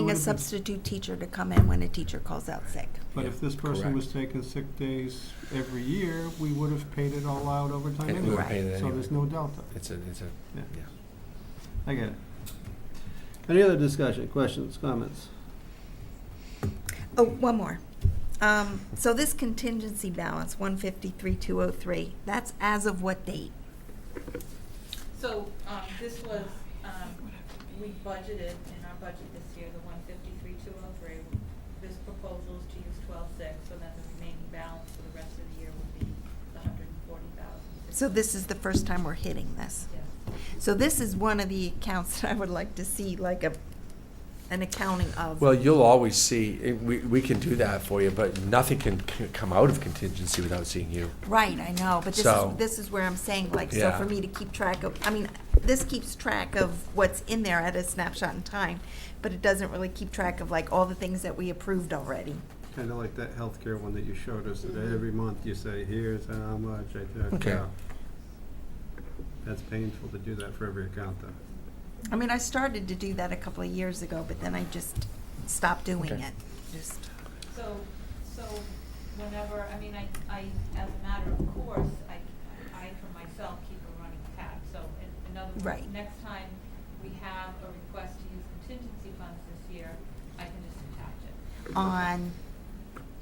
a substitute teacher to come in when a teacher calls out sick. But if this person was taking sick days every year, we would have paid it all out over time And we would have anyway. paid it So anyway. there's no delta. It's a, Yeah. yeah. I get it. Any other discussion, questions, comments? Oh, one more. So this contingency balance, 153,203, that's as of what date? So, this was, we budgeted in our budget this year, the 153,203. This proposal is to use 12,600, so then the remaining balance for the rest of the year would be the 140,000. So this is the first time we're hitting this? Yes. So this is one of the accounts that I would like to see, like an accounting of. Well, you'll always see, we can do that for you, but nothing can come out of contingency without seeing you. Right, I know, but So- this is where I'm saying, like, so Yeah. for me to keep track of, I mean, this keeps track of what's in there at a snapshot in time, but it doesn't really keep track of, like, all the things that we approved already. Kind of like that healthcare one that you showed us, that every month you say, here's how much I took Okay. out. That's painful to do that for every account, though. I mean, I started to do that a couple of years ago, but then I just stopped doing Okay. it, just. So whenever, I mean, I, as a matter of course, I for myself keep a running tab. So in other words, Right. next time we have a request to use contingency funds this year, I can just attach it. On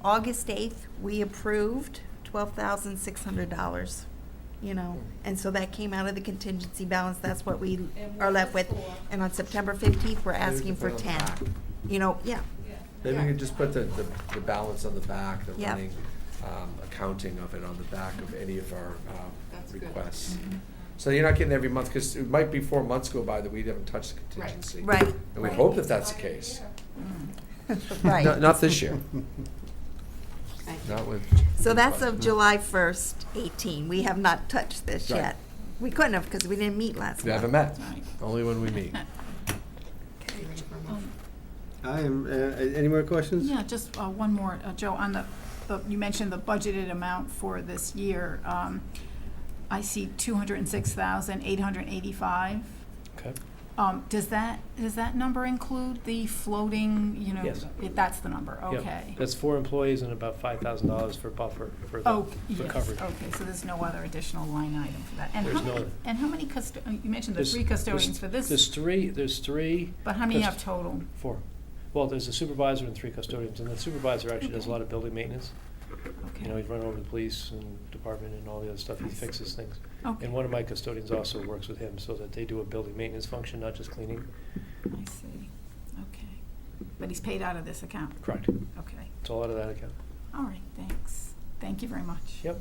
August 8th, we approved $12,600, you know, and so that came out of the contingency balance, that's what we And are what left was with. for? And on September 15th, we're Maybe we asking can for put it on the 10. back. You know, yeah, Yeah. Maybe we could just put the balance on the back, the Yeah. running accounting of it on the back of any of our That's good. requests. Mm-hmm. So you're not getting every month, because it might be 4 months go by that we haven't touched the contingency. right, And we right. hope that that's the case. right. Not this year, Thank you. not with. So that's of July 1st, 18. We have not touched this Right. yet. We couldn't have because we didn't meet last We month. haven't met, Right. only when we meet. You ready for a motion? I am, any more questions? Yeah, just one more, Joe, on you mentioned the budgeted amount for this year. I see 206,885. Okay. Does that number include the floating, you know? Yes. That's the number, Yep. okay. That's 4 employees and about $5,000 for buffer for the, Oh, for yes, coverage. okay, so there's no other additional line item for that. There's no other. And how many you mentioned the There's- 3 custodians for There's this, three. but how many you have cust- total? 4. Well, there's a supervisor and 3 custodians, and the supervisor actually does a lot of building maintenance. Okay. You know, he's running over the police and department and all the other stuff, he fixes things. Okay. And one of my custodians also works with him, so that they do a building maintenance function, not just cleaning. I see, okay. But he's paid out of this account? Correct. Okay, It's all out of that account. all right, thanks. Thank you very much. Yep.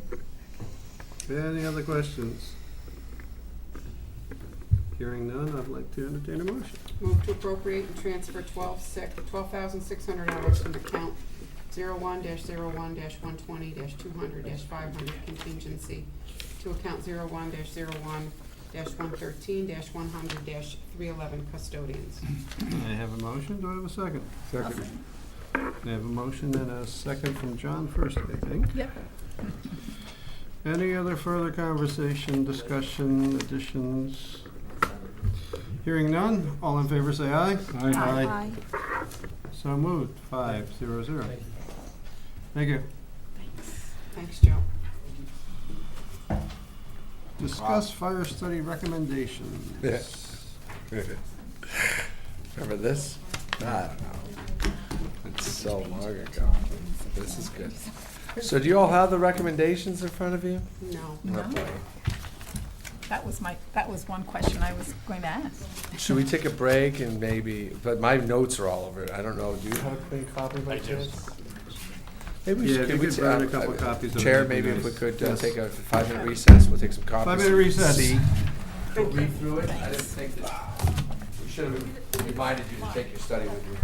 Any other questions? Hearing none, I'd like to entertain a motion. Move to appropriate and transfer $12,600 from account 01-01-120-200-500 contingency to account 01-01-113-100-311 custodians. I have a motion, do I have a second? Second. I have a motion and a second from John first, I think. Yep. Any other further conversation, discussion, additions? Hearing none, all in favor say aye. Aye. So moved, 5-0-0. Thank you. Thanks, Joe. Discuss fire study recommendations. Yeah. Remember this? I don't know. It's so long ago. This is good. So do you all have the recommendations in front of you? No. No. Okay. That was one question I was going to ask. Should we take a break and but my notes are all over it. I don't know, do you have a clean copy by chance? Maybe we Yeah, should, if you could burn a couple copies of it, Chair, that'd be maybe if we nice. could Yes. take a 5-minute recess, we'll take some copies. 5-minute recess. See. We'll read through it. I didn't think that, we should have reminded you to take your study with you.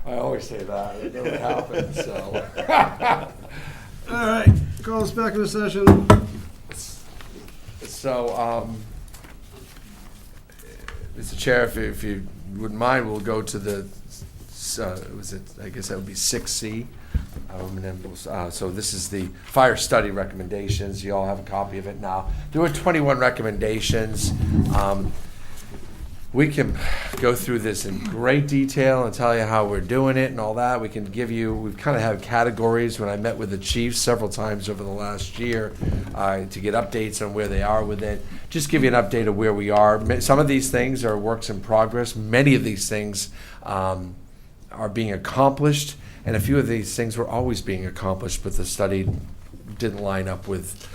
I always say that, it never happens, so. All right, call us back into session. So, Mr. Chair, if you wouldn't mind, we'll go to the, I guess that would be 6C. So this is the fire study recommendations. You all have a copy of it now. There were 21 recommendations. We can go through this in great detail and tell you how we're doing it and all that. We can give you, we've kind of had categories. When I met with the chiefs several times over the last year to get updates on where they are with it, just give you an update of where we are. Some of these things are works in progress. Many of these things are being accomplished, and a few of these things were always being accomplished, but the study didn't line up with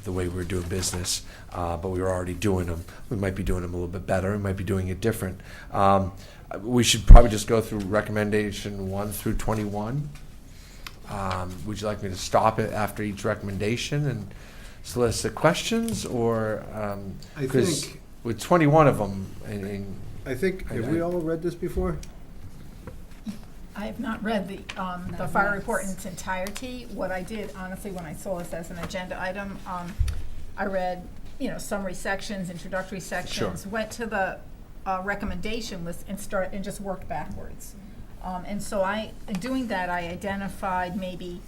the way we were doing business, but we were already doing them. We might be doing them a little bit better. We might be doing it different. We should probably just go through recommendation 1 through 21. Would you like me to stop it after each recommendation and solicit questions, or I 'cause think, with 21 of them, have we all read this before? I have not read the fire report in its entirety. What I did, honestly, when I saw this as an agenda item, I read, summary sections, introductory sections, went to the recommendation list and just worked backwards. And so in doing that, I identified maybe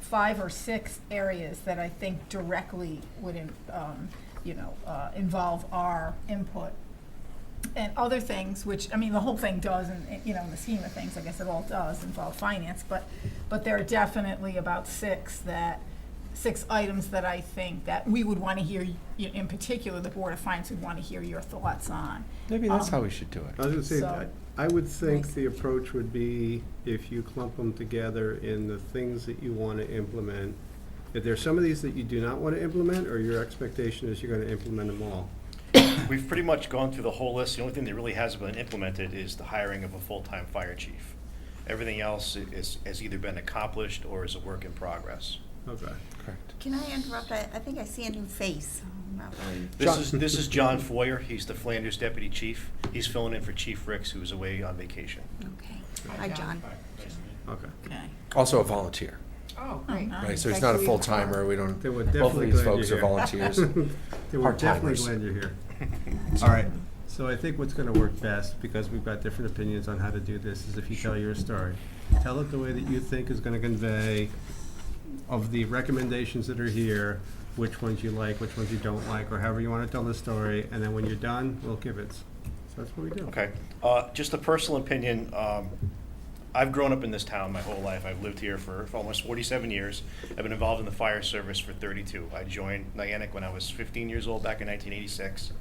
5 or 6 areas that I think directly would, involve our input. And other things, which, the whole thing does, in the scheme of things, I guess it all does involve finance, but there are definitely about 6 items that I think that we would want to hear, in particular, the Board of Finance would want to hear your thoughts on. maybe that's how we should do I was it. gonna say, So- I would think the approach would be if you clump them together in the things that you want to implement. If there's some of these that you do not want to implement, or your expectation is you're going to implement them all. We've pretty much gone through the whole list. The only thing that really hasn't been implemented is the hiring of a full-time fire chief. Everything else has either been accomplished or is a work in progress. Okay. Correct. Can I interrupt? I think I see a new face. I'm not really. This is John Foyer. He's the Flanders Deputy Chief. He's filling in for Chief Ricks, who's away on vacation. Okay. Hi, John. Okay. Okay. Also a volunteer, Oh, great. right? So he's Thanks not a for the full-timer. We don't, Then we're both of definitely these glad folks you're are here. volunteers. Then we're definitely Part-timers. glad you're here. All right, so I think what's gonna work best, because we've got different opinions on how to do this, is if you tell your story. Tell it the way that you think is gonna convey, of the recommendations that are here, which ones you like, which ones you don't like, or however you wanna tell the story, and then when you're done, we'll give it. So that's what we do. Okay. Just a personal opinion. I've grown up in this town my whole life. I've lived here for almost 47 years. I've been involved in the fire service for 32. I joined Niantic when I was 15 years old back in 1986.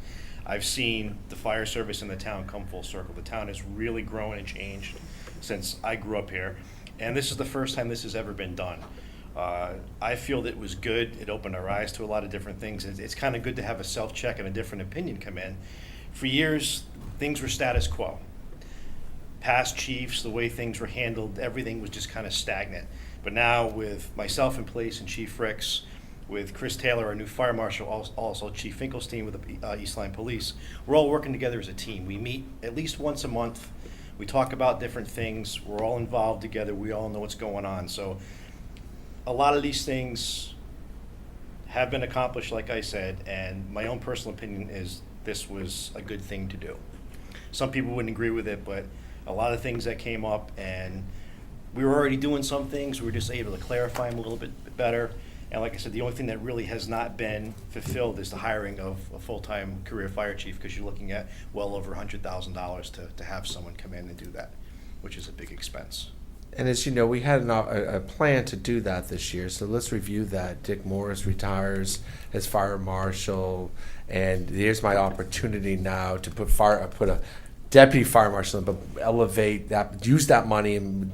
I've seen the fire service in the town come full circle. The town has really grown and changed since I grew up here. And this is the first time this has ever been done. I feel that it was good. It opened our eyes to a lot of different things. It's kind of good to have a self-check and a different opinion come in. For years, things were status quo. Past chiefs, the way things were handled, everything was just kind of stagnant. But now with myself in place and Chief Ricks, with Chris Taylor, our new fire marshal, also Chief Finkelstein with the East Lyme Police, we're all working together as a team. We meet at least once a month. We talk about different things. We're all involved together. We all know what's going on. So a lot of these things have been accomplished, like I said, and my own personal opinion is this was a good thing to do. Some people wouldn't agree with it, but a lot of things that came up, and we were already doing some things. We were just able to clarify them a little bit better. And like I said, the only thing that really has not been fulfilled is the hiring of a full-time career fire chief, because you're looking at well over $100,000 to have someone come in and do that, which is a big expense. And as you know, we had a plan to do that this year, so let's review that. Dick Morris retires as fire marshal, and here's my opportunity now to put a deputy fire marshal, but elevate that, use that money and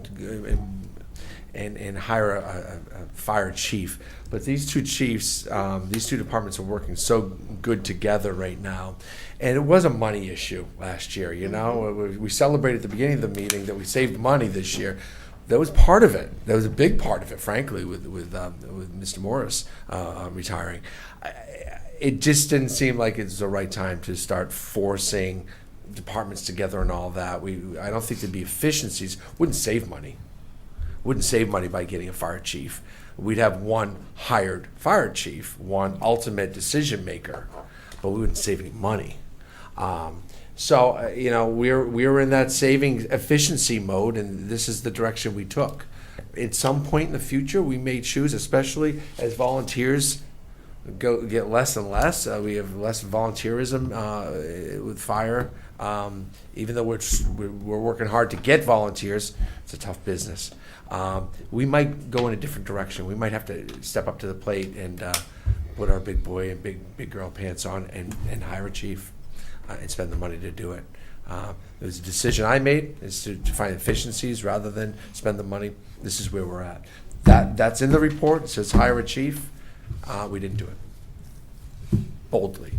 hire a fire chief. But these two chiefs, these two departments are working so good together right now. And it was a money issue last year, We celebrated at the beginning of the meeting that we saved money this year. That was part of it. That was a big part of it, frankly, with Mr. Morris retiring. It just didn't seem like it was the right time to start forcing departments together and all that. I don't think there'd be efficiencies. Wouldn't save money. Wouldn't save money by getting a fire chief. We'd have one hired fire chief, one ultimate decision maker, but we wouldn't save any money. We're in that saving efficiency mode, and this is the direction we took. At some point in the future, we may choose, especially as volunteers get less and less. We have less volunteerism with fire. Even though we're working hard to get volunteers, it's a tough business. We might go in a different direction. We might have to step up to the plate and put our big boy and big girl pants on and hire a chief and spend the money to do it. It was a decision I made, is to find efficiencies rather than spend the money. This is where we're at. That's in the report. It says hire a chief. We didn't do it boldly.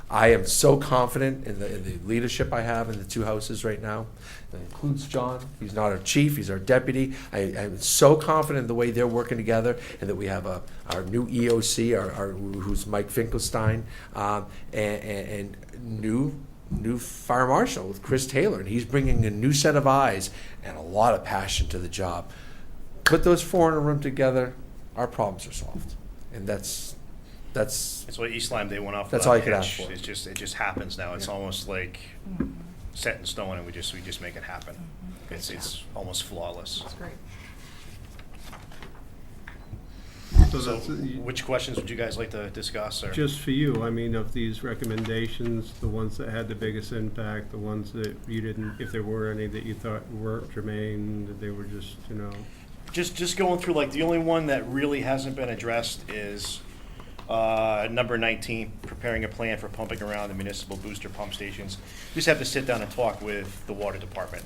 I am so confident in the leadership I have in the two houses right now. That includes John. He's not our chief, he's our deputy. I'm so confident in the way they're working together, and that we have our new EOC, who's Mike Finkelstein, and new fire marshal with Chris Taylor. And he's bringing a new set of eyes and a lot of passion to the job. Put those four in a room together, our problems are solved. And that's what East Lyme, they went off. That's without all you could a ask hitch. for. It just happens now. It's almost like set in stone, and we just make it happen. It's almost flawless. That's great. So, which questions would you guys like to discuss? Or? Just for you, I mean, of these recommendations, the ones that had the biggest impact, the ones that you didn't, if there were any that you thought weren't germane, that they were just, Just going through, like, the only one that really hasn't been addressed is number 19, preparing a plan for pumping around the municipal booster pump stations. We just have to sit down and talk with the water department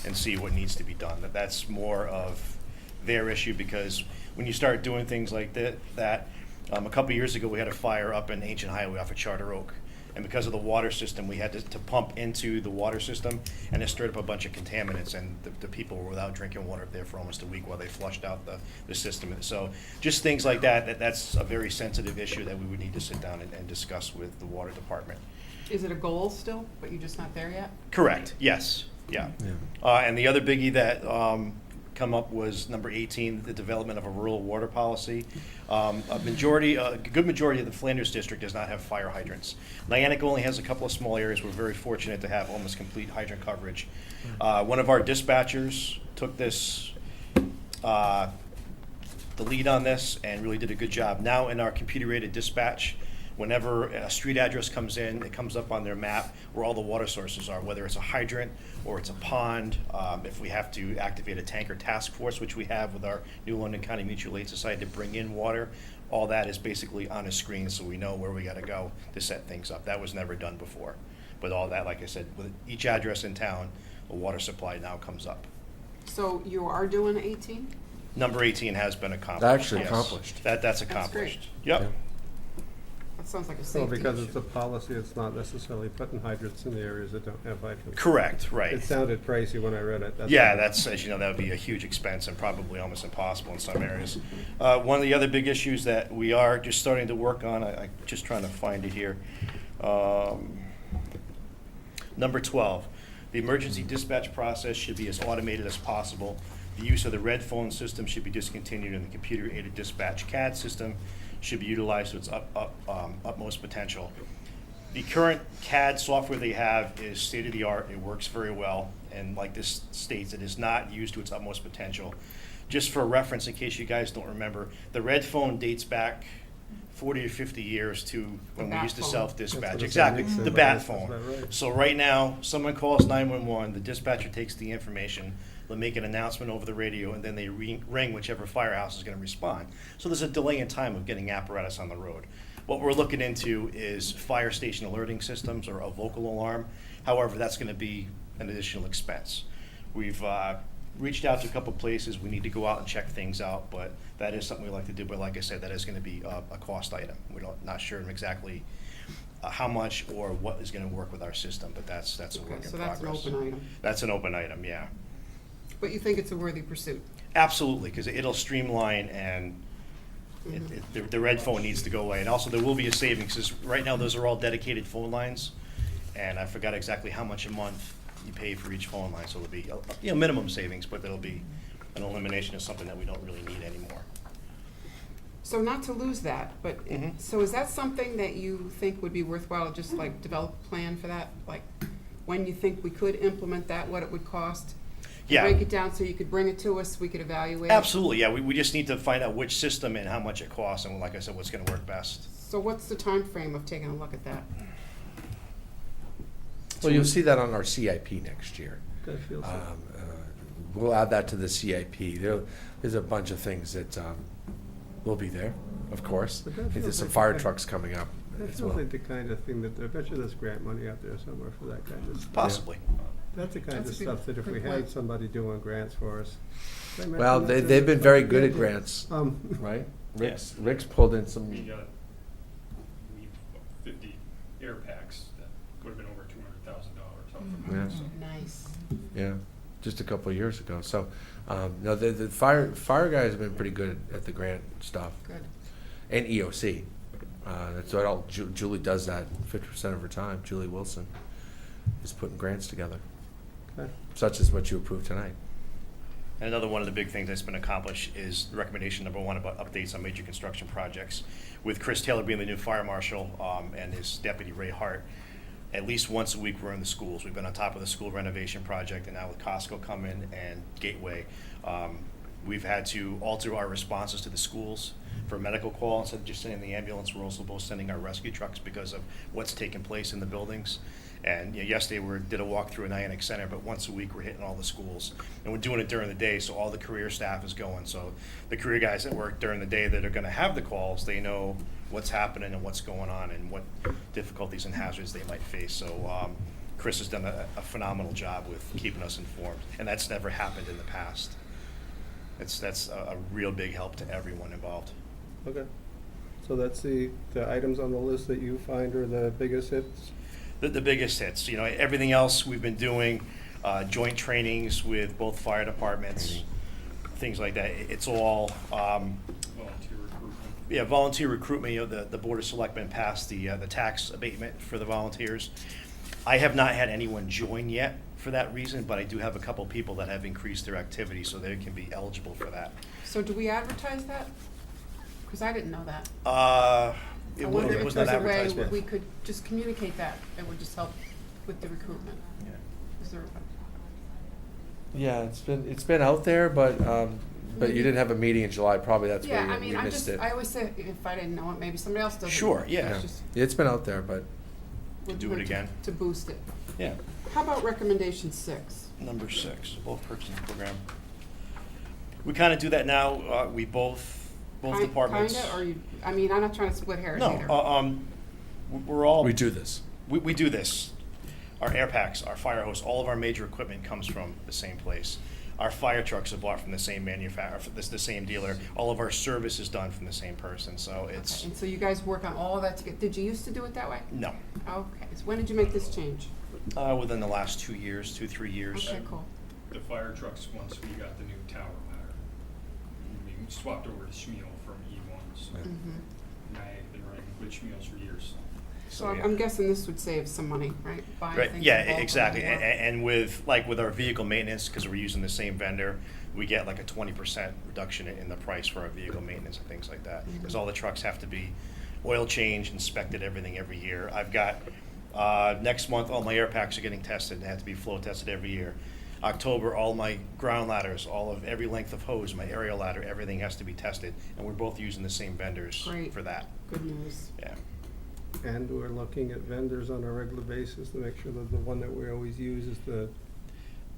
and see what needs to be done. That's more of their issue, because when you start doing things like that, a couple years ago we had a fire up in Ancient Highway off of Charter Oak. And because of the water system, we had to pump into the water system, and it stirred up a bunch of contaminants, and the people were without drinking water up there for almost a week while they flushed out the system. So just things like that's a very sensitive issue that we would need to sit down and discuss with the water department. Is it a goal still, but you're just not there yet? Correct, yes, yeah. And the other biggie that come up was number 18, the development of a rural water policy. A good majority of the Flanders district does not have fire hydrants. Niantic only has a couple of small areas. We're very fortunate to have almost complete hydrant coverage. One of our dispatchers took this, the lead on this, and really did a good job. Now in our computer-aided dispatch, whenever a street address comes in, it comes up on their map where all the water sources are, whether it's a hydrant or it's a pond. If we have to activate a tanker task force, which we have with our New London County Mutual Aid Society to bring in water, all that is basically on a screen, so we know where we got to go to set things up. That was never done before. But all that, like I said, with each address in town, a water supply now comes up. So you are doing 18? Number 18 has been accomplished. Actually accomplished. That's great. accomplished. Yep. Yeah. That sounds like a so safety because issue. it's a policy, it's not necessarily putting hydrants in the areas that don't have hydrants. Correct, right. It sounded pricey when I read it. Yeah, that's, as you know, that would be a huge expense and probably almost impossible in some areas. One of the other big issues that we are just starting to work on, I'm just trying to find it here. Number 12, the emergency dispatch process should be as automated as possible. The use of the red phone system should be discontinued, and the computer-aided dispatch CAD system should be utilized to its utmost potential. The current CAD software they have is state-of-the-art. It works very well, and like this states, it is not used to its utmost potential. Just for reference, in case you guys don't remember, the red phone dates back 40 or 50 years to when we bat used to phone. self-dispatch. That's what Exactly, it said. the bat That's phone. right. So right now, someone calls 911, the dispatcher takes the information, they'll make an announcement over the radio, and then they ring whichever firehouse is going to respond. So there's a delay in time of getting apparatus on the road. What we're looking into is fire station alerting systems or a vocal alarm. However, that's going to be an additional expense. We've reached out to a couple places. We need to go out and check things out, but that is something we like to do. But like I said, that is going to be a cost item. We're not sure exactly how much or what is going to work with our system, but that's a work Okay, in so that's an progress. open item. That's an open item, yeah. But you think it's a worthy pursuit? Absolutely, because it'll streamline and the red phone needs to go away. And also, there will be a savings, because right now, those are all dedicated phone lines. and I forgot exactly how much a month you pay for each phone line, so it'll be, minimum savings, but there'll be an elimination of something that we don't really need anymore. So not to lose that, but, so is that something that you think would be worthwhile, just like develop a plan for that? Like, when you think we could implement that, what it would cost? Yeah. Break it down so you could bring it to us, we could evaluate it? Absolutely, yeah, we just need to find out which system and how much it costs, and like I said, what's gonna work best. So what's the time frame of taking a look at that? Well, you'll see that on our CIP next year. That feels so. We'll add that to the CIP. There's a bunch of things that will be there, of course. But that feels There's some like fire the- trucks coming up That as feels well. like the kind of thing that, I bet you there's grant money out there somewhere for that kind of stuff. Possibly. That's the kind That's of a good- stuff that if good we point. had somebody doing grants for us. Did I mention Well, that? they've been very good at grants, Um, right? Yeah. Rick's pulled in some, We 50 air packs that would have been over $200,000 out from Yeah. that, so. Nice. yeah, just a couple of years ago. So, no, the fire guys have been pretty good at the grant stuff. Good. And EOC. That's what all, Julie does that 50% of her time. Julie Wilson is putting grants together, okay. such as what you approved tonight. And another one of the big things that's been accomplished is recommendation number 1 about updates on major construction projects. With Chris Taylor being the new fire marshal and his deputy Ray Hart, at least once a week we're in the schools. We've been on top of the school renovation project, and now with Costco coming and Gateway, we've had to alter our responses to the schools for medical call. Instead of just sending the ambulance, we're also both sending our rescue trucks because of what's taking place in the buildings. And yesterday we did a walk through a Niantic Center, but once a week we're hitting all the schools. And we're doing it during the day, so all the career staff is going. So the career guys that work during the day that are gonna have the calls, they know what's happening and what's going on and what difficulties and hazards they might face. So Chris has done a phenomenal job with keeping us informed, and that's never happened in the past. That's a real big help to everyone involved. Okay. So that's the items on the list that you find are the biggest hits? The biggest hits, everything else we've been doing, joint trainings with both fire departments, things like that. It's all, Volunteer recruitment. volunteer recruitment. The Board of Selectmen passed the tax abatement for the volunteers. I have not had anyone join yet for that reason, but I do have a couple people that have increased their activity, so they can be eligible for that. So do we advertise that? Because I didn't know that. It I wonder was if not there's a way advertised with. we could just communicate that. It would just help with the recruitment. Yeah. Is there, Yeah, it's been out there, but you didn't have a meeting in July. Probably that's yeah, where I mean, we I missed it. always say, if I didn't know it, maybe somebody else doesn't. Sure, know it. yeah. It's just- It's been out there, but would Do it hurt again. To boost it. Yeah. How about recommendation 6? Number 6, bulk purchasing program. We kind of do that now. We both departments. Kinda, or you, I mean, I'm not trying to split hairs No, either. we're all. we do this. We do this. Our air packs, our fire hose, all of our major equipment comes from the same place. Our fire trucks are bought from the same manufacturer, the same dealer. All of our service is done from the same person, so it's, Okay, and so you guys work on all of that together. Did you used to do it that way? no. Okay, so when did you make this change? Within the last 2 years, 2-3 years. Okay, cool. The fire trucks, once we got the new tower ladder, we swapped over to Schmiel from E1s. Yeah. Mhm. And I have been running with Schmiels for years. So yeah. I'm guessing this would save some money, right? Buying Right, things yeah, in bulk exactly. and more. And with our vehicle maintenance, because we're using the same vendor, we get like a 20% reduction in the price for our vehicle maintenance and things like that. Because all the trucks have to be oil changed, inspected, everything every year. I've got, next month, all my air packs are getting tested. They have to be flow tested every year. October, all my ground ladders, every length of hose, my aerial ladder, everything has to be tested. And we're both using the same vendors Great. for that. Good news. Yeah. And we're looking at vendors on a regular basis to make sure that the one that we always use is the,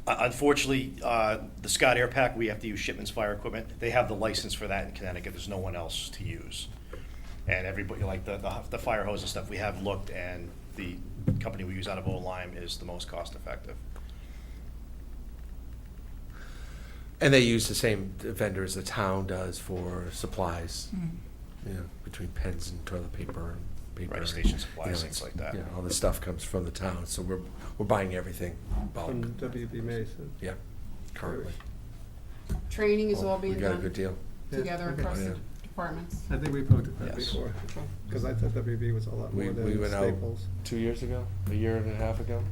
Unfortunately, the Scott Air Pack, we have to use Shipman's Fire Equipment. They have the license for that in Connecticut. There's no one else to use. And everybody, like the fire hose and stuff, we have looked, and the company we use out of Lyme is the most cost effective. And they use the same vendors the town does for supplies, between pens and toilet paper and paper. Right, and, station supplies, you know, things like that. Yeah, all the stuff comes from the town, so we're buying everything bulk. from WB Mason. Yeah, currently. Training is all We being got a done good deal. together Yeah, okay. across Oh, the yeah. departments? I think we poked at that Yes. before, because I thought WB was a lot We more we than went out Staples. 2 years ago, a year and a half ago,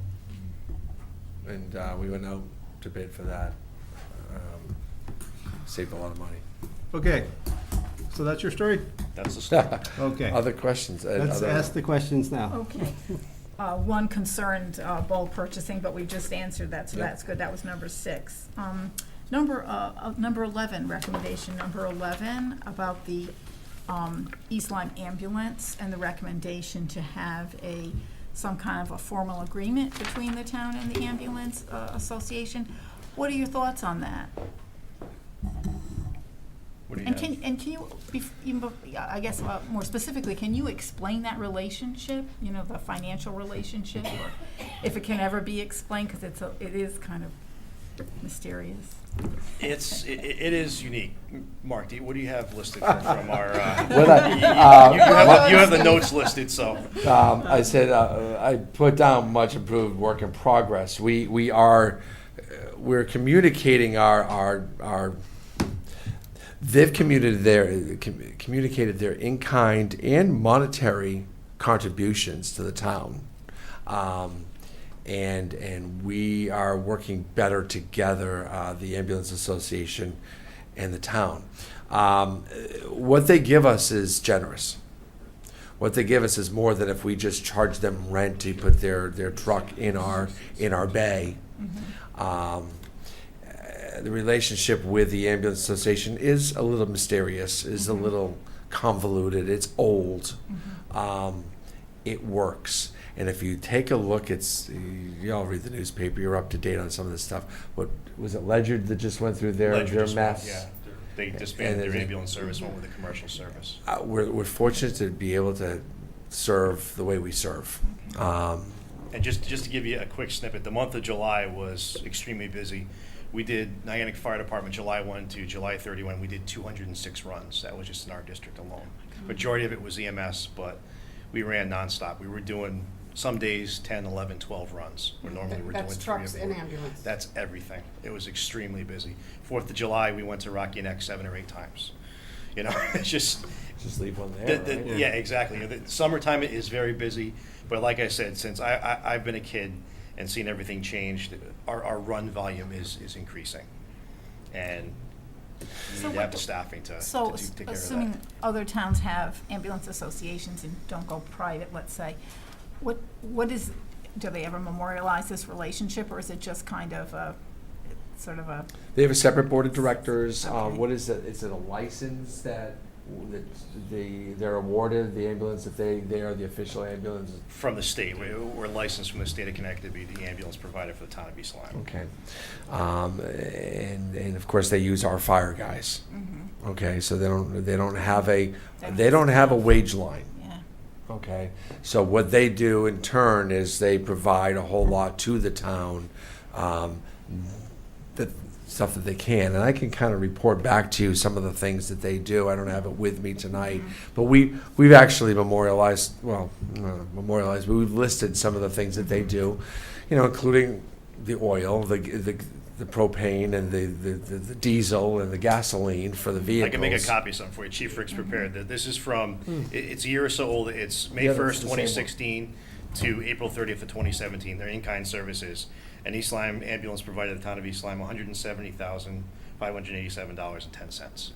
and we went out to bid for that. Saved a lot of money. Okay, so that's your story? That's the story. Okay. Other questions? Let's Other- ask the questions now. Okay. One concerned bulk purchasing, but we just answered that, so Yep. that's good. That was number 6. Number 11, recommendation number 11, about the East Lyme ambulance and the recommendation to have some kind of a formal agreement between the town and the ambulance association. What are your thoughts on that? What do you And have? can you, I guess more specifically, can you explain that relationship, the financial relationship, or if it can ever be explained, because it is kind of mysterious. It is unique. Mark, what do you have listed from our? You have the notes listed, so. I said I put down much improved work in progress. We're communicating our they've communicated their in-kind and monetary contributions to the town, and we are working better together, the Ambulance Association and the town. What they give us is generous. What they give us is more than if we just charge them rent to put their truck in our bay. The relationship with the Ambulance Association is a little mysterious, is a little convoluted. It's old. It works. And if you take a look, you all read the newspaper, you're up to date on some of this stuff. What was it, Ledyard that just went through their Ledger mess? yeah, they disbanded And their it- ambulance service, went with a commercial service. We're fortunate to be able to serve the way we serve. And just to give you a quick snippet, the month of July was extremely busy. We did Niantic Fire Department July 1 to July 31. We did 206 runs. That was just in our district alone. Majority of it was EMS, but we ran nonstop. We were doing some days 10, 11, 12 runs. Where normally we're doing That's 3 or trucks 4. and ambulance. That's everything. It was extremely busy. 4th of July, we went to Rocky Neck 7 or 8 times. It's just. Just leave one there, right? Yeah, exactly. The summertime is very busy, but like I said, since I've been a kid and seen everything change, our run volume is increasing, and you So need to have what the staffing to So, take care of assuming that. other towns have ambulance associations and don't go private, let's say, do they ever memorialize this relationship, or is it just kind of sort of a? They have a separate board of directors. Okay. What is it? Is it a license that they're awarded, the ambulance, if they are the official ambulance? From the state, we're licensed from the state of Connecticut to be the ambulance provider for the town of East Lyme. Okay. And of course, they use our fire guys. Okay, so they don't have a wage line. Yeah. Okay, so what they do in turn is they provide a whole lot to the town, the stuff that they can, and I can kind of report back to you some of the things that they do. I don't have it with me tonight, but we've actually memorialized, but we've listed some of the things that they do, including the oil, the propane, and the diesel and the gasoline for the vehicles. I can make a copy of something for you. Chief Rick's prepared. This is from, it's a year or so old. It's May Yeah, that's 1st, the same one. 2016 to April 30th of 2017. They're in-kind services. And East Lyme Ambulance provided the town of East Lyme $170,587.10.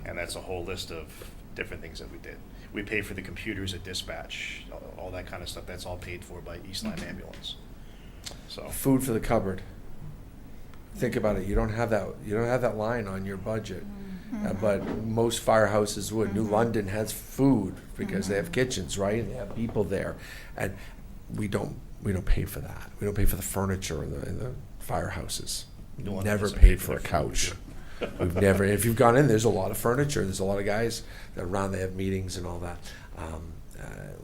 And that's a whole list of different things that we did. We paid for the computers at dispatch, all that kind of stuff. That's all paid for by East Lyme Ambulance. So. Food for the cupboard. Think about it. You don't have that line on your budget, but most firehouses would. New London has food because they have kitchens, right? And they have people there, and we don't pay for that. We don't pay for the furniture in the firehouses. New We've London never doesn't pay paid for for a their couch. food. We've never. If you've gone in, there's a lot of furniture. There's a lot of guys that around. They have meetings and all that.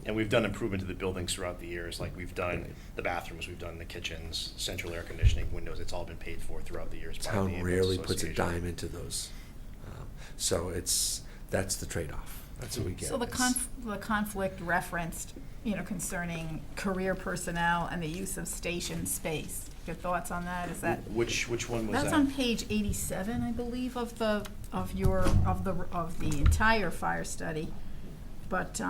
And we've done improvement to the buildings throughout the years, like we've done the bathrooms, we've done the kitchens, central air conditioning, windows, it's all been paid for throughout the years by the Town Ambulance rarely puts a Association. dime into those, so that's the trade-off. That's what we get. So the conflict referenced, concerning career personnel and the use of station space. Your thoughts on that? Is that? Which one was that? That's on page 87, I believe, of the of the entire fire study, but,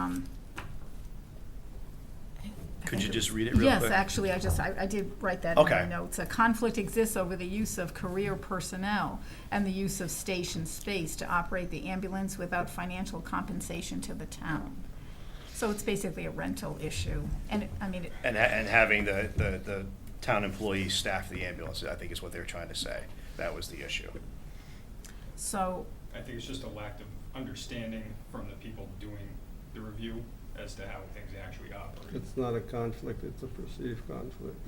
Could you just read it real quick? Yes, actually, I did write that in my Okay. notes. A conflict exists over the use of career personnel and the use of station space to operate the ambulance without financial compensation to the town. So it's basically a rental issue, and, And having the town employees staff the ambulance, I think is what they were trying to say. That was the issue. so, I think it's just a lack of understanding from the people doing the review as to how things actually operate. It's not a conflict, it's a perceived conflict.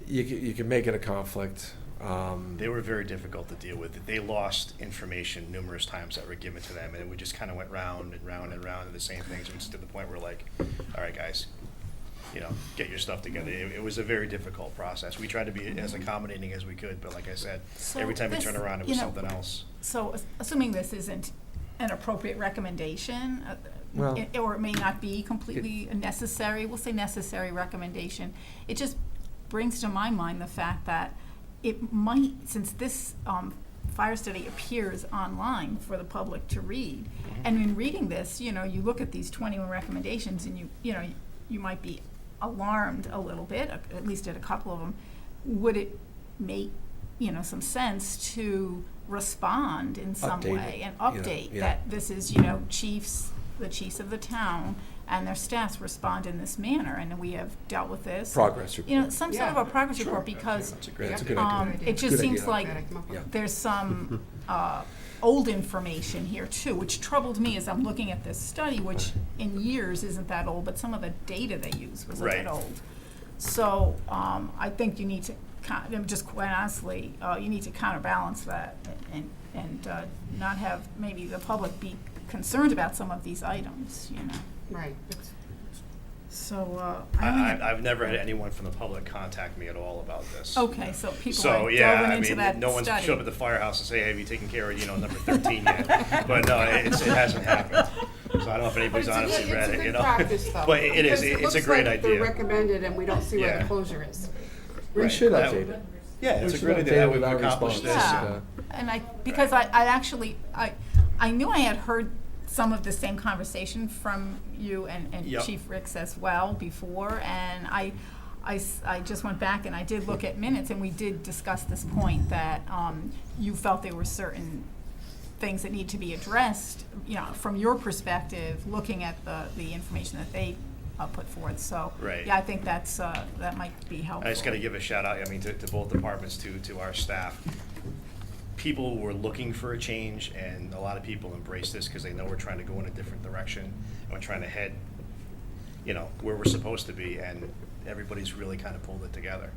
You can make it a conflict. They were very difficult to deal with. They lost information numerous times that were given to them, and we just kind of went round and round and round of the same things, to the point where, like, all right, guys, get your stuff together. It was a very difficult process. We tried to be as accommodating as we could, but like I said, So every time we this, turn around, it you was know, something else. so assuming this isn't an appropriate recommendation, Well, or it may not be completely a necessary, we'll say necessary recommendation, it just brings to my mind the fact that it might, since this fire study appears online for the public to read, and in reading this, you look at these 21 recommendations, and you might be alarmed a little bit, at least at a couple of them. Would it make, some sense to respond in some Update way it, and update yeah. that this is, the chiefs of the town and their staffs respond in this manner, and we have dealt with this. Progress report. Some sort of a progress report, because That's a good That's a idea. good idea. it just Good seems idea. like Gotta come up with- Yeah. there's some old information here too, which troubled me as I'm looking at this study, which in years isn't that old, but some of the data they used was a Right. bit old. So I think you need to, just quite honestly, you need to counterbalance that and not have maybe the public be concerned about some of these items, Right. So I only had- I've never had anyone from the public contact me at all about this. Okay, so people So, aren't yeah, delving I into mean, that no one's study. showed up at the firehouse and say, hey, have you taken care of, number 13 yet? But no, it hasn't happened. So I don't know if anybody's But it's a honestly good- read it's a it, good practice, though, But it is, because it's a looks great like They're idea. recommended, and we don't see where Yeah. the closure is. We Right. should That- update it. Yeah, it's We a should great update idea it that with we've our accomplished this. response. Yeah, and because I actually, I knew I had heard some of the same conversation from you and Yep. Chief Ricks as well before, and I just went back and I did look at minutes, and we did discuss this point that you felt there were certain things that need to be addressed, from your perspective, looking at the information that they put forth. So, Right. yeah, I think that might be helpful. I just gotta give a shout out, to both departments, to our staff. People were looking for a change, and a lot of people embrace this because they know we're trying to go in a different direction, and we're trying to head, where we're supposed to be, and everybody's really kind of pulled it together.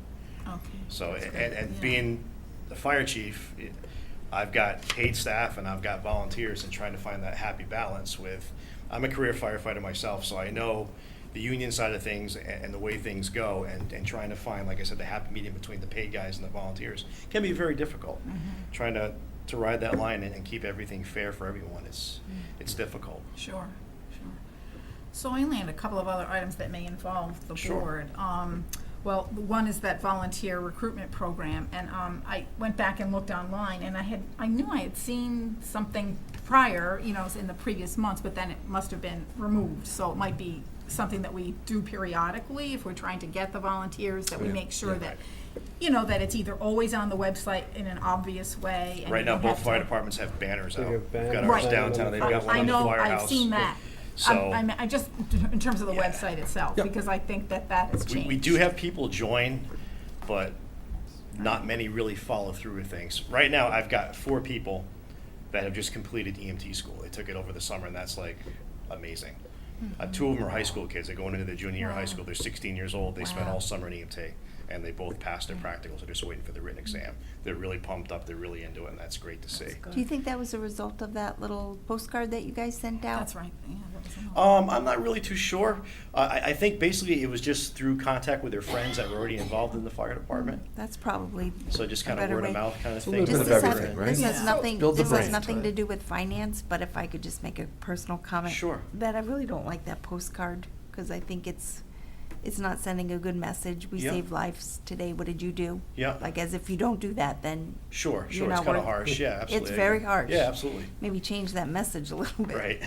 Okay. So, That's good. and Yeah. being the fire chief, I've got paid staff and I've got volunteers, and trying to find that happy balance with, I'm a career firefighter myself, so I know the union side of things and the way things go, and trying to find, like I said, the happy medium between the paid guys and the volunteers can be very difficult. Trying to ride that line and keep everything fair for everyone, it's difficult. Sure. So I only had a couple of other items that may involve the Sure. board. Well, one is that volunteer recruitment program, and I went back and looked online, and I knew I had seen something prior, in the previous months, but then it must have been removed. So it might be something that we do periodically if we're trying to get the volunteers, that we Yeah. make sure Yeah. that, that it's either always on the website in an obvious way. And Right you now, don't both have fire to- departments have banners They out. have We've banners got Right. ours downtown, they've got one I on the know, firehouse. I've seen that. So- I just, in terms of the Yeah. website itself, Yep. because I think that has changed. We do have people join, but not many really follow through with things. Right now, I've got 4 people that have just completed EMT school. They took it over the summer, and that's like amazing. 2 of them are high school kids. They're going into their junior year of high Wow. school. They're 16 years old. They spent Wow. all summer in EMT, and they both passed their practicals. They're just waiting for the written exam. They're really pumped up. They're really into it, and that's great to see. That's good. Do you think that was a result of that little postcard that you guys sent out? That's right, yeah, that was another. I'm not really too sure. I think basically it was just through contact with their friends that were already involved in the fire department. That's probably So just a kind of better word of way. mouth kind of It's a thing. little This bit of has, everything, right? this has Yeah. nothing, Build the this has brand. nothing to do with finance, but if I could just make a personal comment. Sure. That I really don't like that postcard, because I think it's it's not sending a good message. We Yeah. saved lives today. What did you do? Yeah. Like, as if you don't do that, then Sure, you're sure, it's not kind of worth- harsh, yeah, absolutely. It's I very agree. harsh. Yeah, absolutely. maybe change that message a little bit. Right.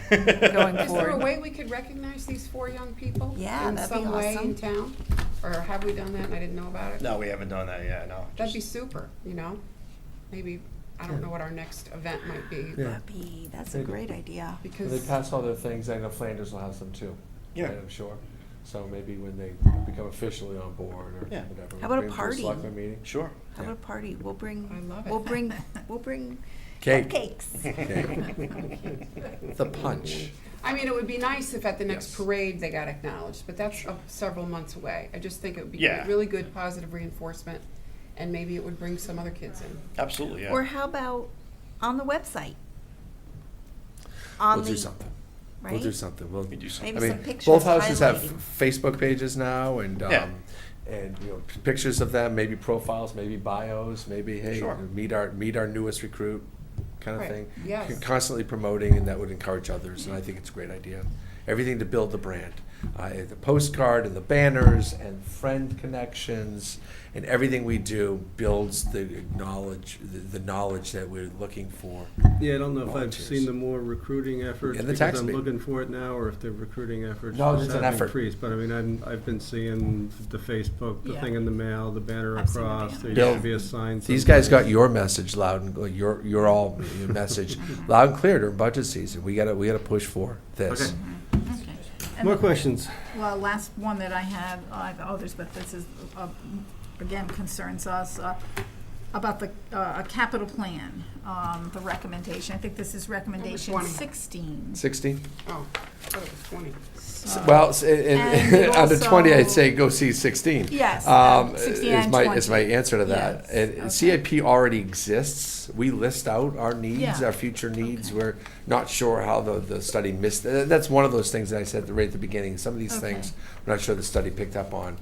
Going Is there a forward. way we could recognize these 4 young people? Yeah, that'd be In some way awesome. in town? Or have we done that and I didn't know about it? No, we haven't done that yet, no. That'd be Just- super, you know? Maybe, I don't know what our next event might be. Yeah. That's a great idea. When Because. they pass all their things, I know Flanders will have some too. Yeah. right, I'm sure. So maybe when they become officially on board or Yeah. whatever. How about a bring them to party? selectmen meeting. Sure. How about a party? We'll bring. I love it. We'll bring Cake. cupcakes. The punch. I mean, it would be nice if at the next Yes. parade they got acknowledged, but that's several months away. I just think it would be Yeah. really good positive reinforcement, and maybe it would bring some other kids in. Absolutely, yeah. Or how about on the website? On We'll do the- something. Right? We'll do something. We'll We do something. Maybe I some mean, pictures both houses have highlighting. Facebook pages now, and Yeah. and you know, pictures of them, maybe profiles, maybe bios, maybe hey, Sure. meet our newest recruit, kind of Right. thing. Yes. Constantly promoting, and that would encourage others, and I think it's a great idea. Everything to build the brand, the postcard and the banners and friend connections, and everything we do builds the knowledge that we're looking for. Yeah, I don't know if I've Volunteers. seen the more recruiting efforts, And the because tax I'm base. looking for it now, or if the recruiting efforts No, just it's an have effort. increased. But I mean, I've been seeing the Facebook, the Yeah. thing in the mail, the banner I've seen the across, there banner. used to be a sign. These guys got someplace. your message loud and your message loud and clear during budget season. We gotta push for this. Okay. Okay. And More the- questions? Well, last one that I had, I have others, but this is, again, concerns us, about the, a capital plan, the recommendation. I think this is recommendation 20. 16. 16? Oh, I thought it was 20. Well, And it under 20, I'd also- say go see 16. Yes, 16 is and my 20. is my answer to that. Yes, And okay. CIP already exists. We list out our needs, Yeah. our future needs. Okay. We're not sure how the study missed. That's one of those things that I said right at the beginning. Some of these Okay. things, we're not sure the study picked up on.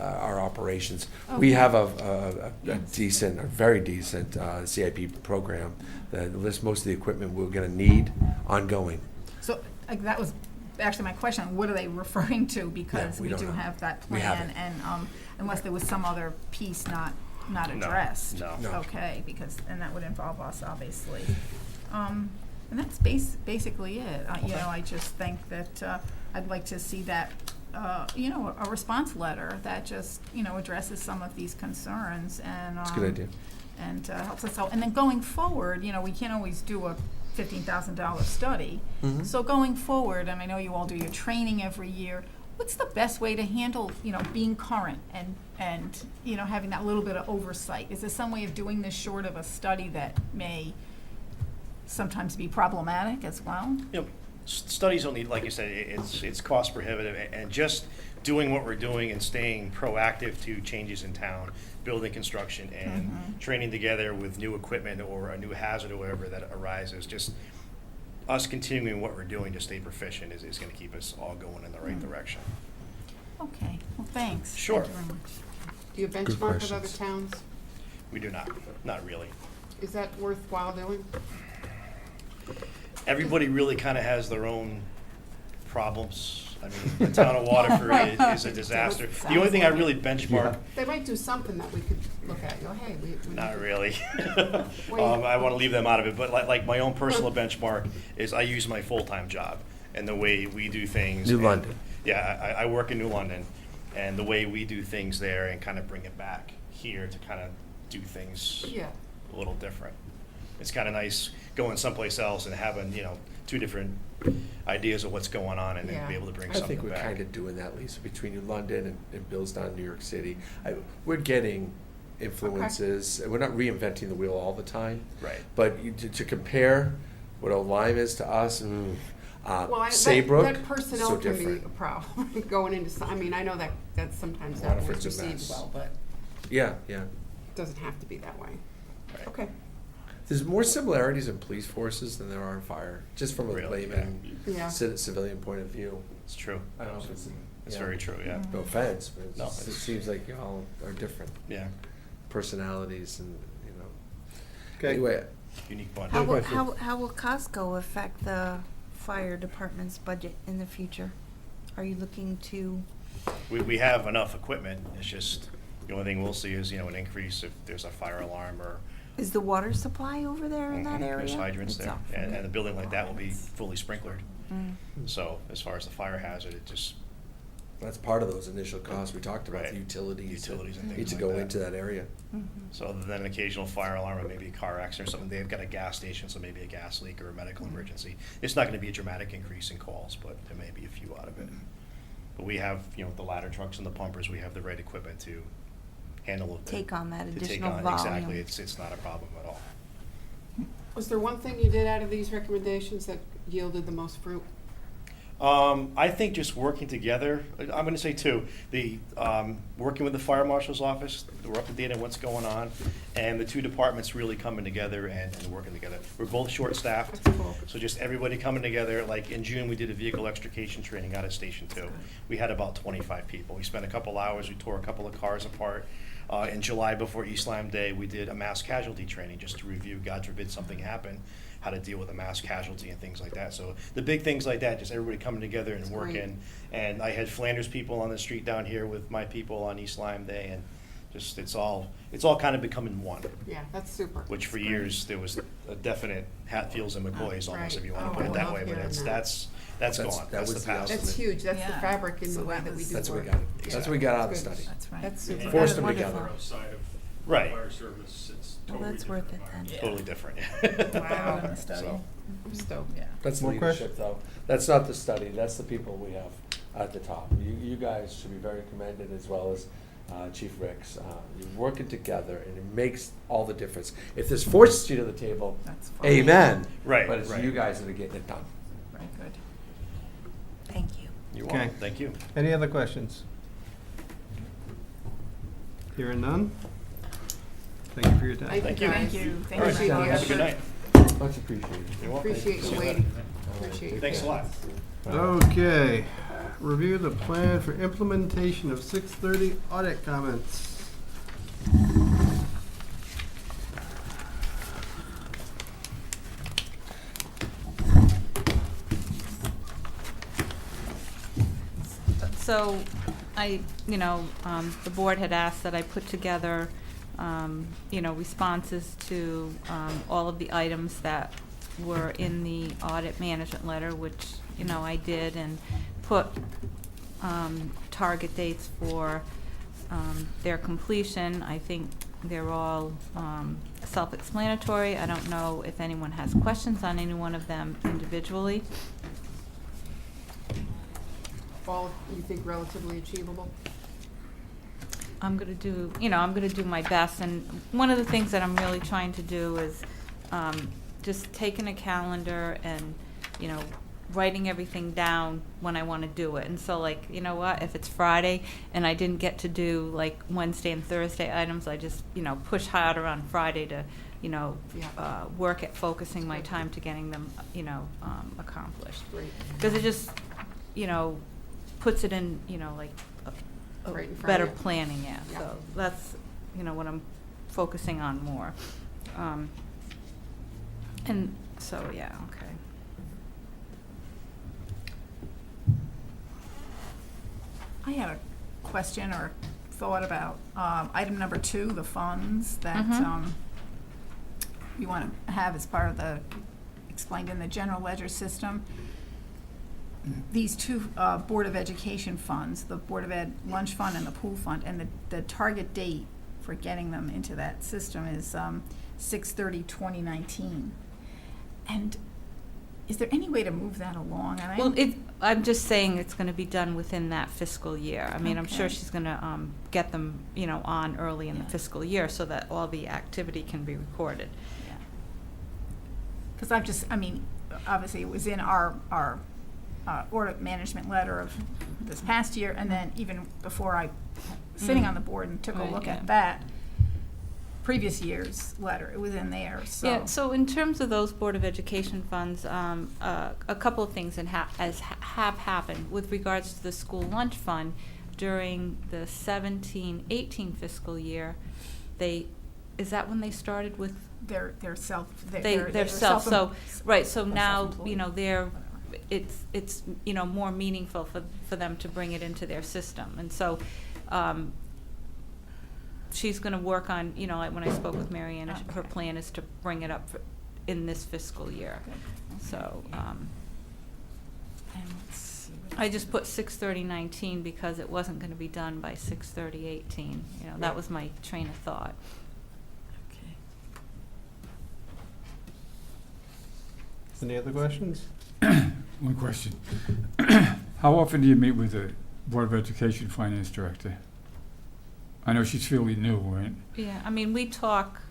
Our operations. Okay. We have a Yes. very decent CIP program that lists most of the equipment we're going to need ongoing. So that was actually my question, what are they referring to? Because we we don't do know. have that We have plan, it. and unless there was some other piece not No, addressed. no. No. Okay, because, and that would involve us, obviously. And that's basically it. You know, I just think that I'd like to see that, you know, a response letter that just, you know, addresses some of these concerns and. It's a good idea. And helps us out. And then going forward, you know, we can't always do a $15,000 study. Mhm. So going forward, and I know you all do your training every year, what's the best way to handle, you know, being current and you know, having that little bit of oversight? Is there some way of doing this short of a study that may sometimes be problematic as well? You know, studies don't need, like you said, it's cost prohibitive, and just doing what we're doing and staying proactive to changes in town, building construction and training together with new equipment or a new hazard or whatever that arises, just us continuing what we're doing to stay proficient is gonna keep us all going in the right direction. Okay, well, thanks. Sure. Thank you very much. Do you benchmark with other questions. towns? We do not really. Is that worthwhile doing? Everybody really kind of has their own problems. I mean, the town of Waterford is a disaster. The only thing I really benchmark, They might do something that we could look at, you know, hey, we. not really. Wait. I want to leave them out of it, but like my own personal benchmark is I use my full-time job and the way we do things. New and- London. Yeah, I work in New London, and the way we do things there and kind of bring it back here to kind of do things Yeah. a little different. It's kind of nice going someplace else and having, you know, two different ideas of what's going on and then be Yeah. able to bring I something think we're back. kind of doing that, Lisa, between New London and Bill's down in New York City. We're getting influences. We're not reinventing the wheel all the time. Right. But to compare what Lyme is to us, Well, Saybrook, that personnel so can be different. a problem, going into, I mean, I know that sometimes not always Waterford's a received mess. well, but Yeah. it doesn't have to be that way. Right. Okay, There's more similarities in police forces than there are in fire, just from a Really? layman, yeah. civilian point of view. It's true. I don't know if it's. It's yeah. very true, yeah. No offense, but No, it it's- seems like y'all are different Yeah, personalities and, you know. Okay. Anyway, unique bunch. How will, question. how will Costco affect the fire department's budget in the future? Are you looking to We have enough equipment, it's just, the only thing we'll see is, an increase if there's a fire alarm or. Is the water supply over there in that area? There's hydrants It's there, off. and a building like that will be fully sprinklered. Mm. So as far as the fire hazard, it just, That's part of those initial costs we talked about, Right. the utilities. Utilities and Need things to like go that. into that area. Mhm. so other than an occasional fire alarm or maybe a car accident or something, they've got a gas station, so maybe a gas leak or a medical emergency. It's not gonna be a dramatic increase in calls, but there may be a few out of it. But we have, the ladder trucks and the pumpers, we have the right equipment to handle it. Take on that to take additional on- volume. Exactly, it's not a problem at all. Was there one thing you did out of these recommendations that yielded the most fruit? I think just working together, I'm gonna say two, working with the fire marshal's office, we're up to date on what's going on, and the two departments really coming together and working together. We're both short-staffed, That's cool. so just everybody coming together, like in June, we did a vehicle extrication training out of Station 2. We had about 25 people. We spent a couple hours, we tore a couple of cars apart. In July, before East Lyme Day, we did a mass casualty training, just to review, God forbid something happened, how to deal with a mass casualty and things like that. So the big things like that, just everybody coming together and That's great. working. And I had Flanders people on the street down here with my people on East Lyme Day, and just, it's all kind of becoming one. Yeah, that's super. Which for years, there was a definite Hatfields and McCoys almost, if you want Right. to put Oh, it I that love way, but hearing that. that's That's- gone, that that's the was the past. ultimate. That's huge, that's the Yeah. fabric in the So way that that we was- do That's what we work. got, that's what we got out of the Good. study. That's right. That's super. Forced them Wonderful. together. Outside of Right. fire service, it's Well, totally that's worth different it then. environment. Totally different. Wow. In the study. So, I'm stoked. Yeah. That's More leadership, though. That's not the study, that's the people we have at the top. You guys should be very commended, as well as Chief Ricks. You're working together, and it makes all the difference. If there's 4 seat at the table, That's fine. amen. Right, But it's right. you guys that are getting it done. Very good. Thank you. You're Okay. welcome, thank you. Any other questions? Hearing none? Thank you for your time. Thank you, Thank guys. you. Thank All right, Appreciate the have a good effort. night. Much appreciated. You're welcome. Appreciate See you later. waiting. Appreciate you. Thanks a lot. Okay, review the plan for implementation of 6:30 audit comments. So, the board had asked that I put together, responses to all of the items that were in the audit management letter, which, I did, and put target dates for their completion. I think they're all self-explanatory. I don't know if anyone has questions on any one of them individually. All you think relatively achievable? I'm gonna do my best, and one of the things that I'm really trying to do is, just taking a calendar and, writing everything down when I wanna do it. And so, like, you know what, if it's Friday and I didn't get to do like Wednesday and Thursday items, I just, push harder on Friday to, work at focusing my time to getting them, accomplished. Great. Because it just, puts it in, like, a Right in front better of you. planning, yeah. Yeah. So that's, what I'm focusing on more. And so, yeah, okay. I had a question or thought about item number 2, the funds that Mhm. you want to have as part of the, explained in the general ledger system. These 2 Board of Education funds, the Board of Ed lunch fund and the pool fund, and the target date for getting them into that system is 6/30/2019. And is there any way to move that along? And Well, I'm just saying it's gonna be done within that fiscal year. I mean, I'm sure Okay. she's gonna, get them, on early in the Yeah. fiscal year so that all the activity can be recorded. Because obviously it was in our audit management letter of this past year, and then even before I, sitting on the board and took a Right, look yeah. at that previous year's letter, it was in there, so. Yeah, so in terms of those Board of Education funds, a couple of things have happened. With regards to the school lunch fund, during the 17-18 fiscal year, is that when they started with They're They're self, so, right, so now, self-employed. it's, you know, more meaningful for them to bring it into their system. And so, she's gonna work on, you know, like when I spoke with Mary Ann, her Okay. plan is to bring it up in this fiscal year. So, And let's see what I else just we- put 6/30/19 because it wasn't gonna be done by 6/30/18. You know, that was my train of thought. Okay. Any other questions? One question. How often do you meet with the Board of Education Finance Director? I know she's fairly new, right? Yeah, I mean, we talk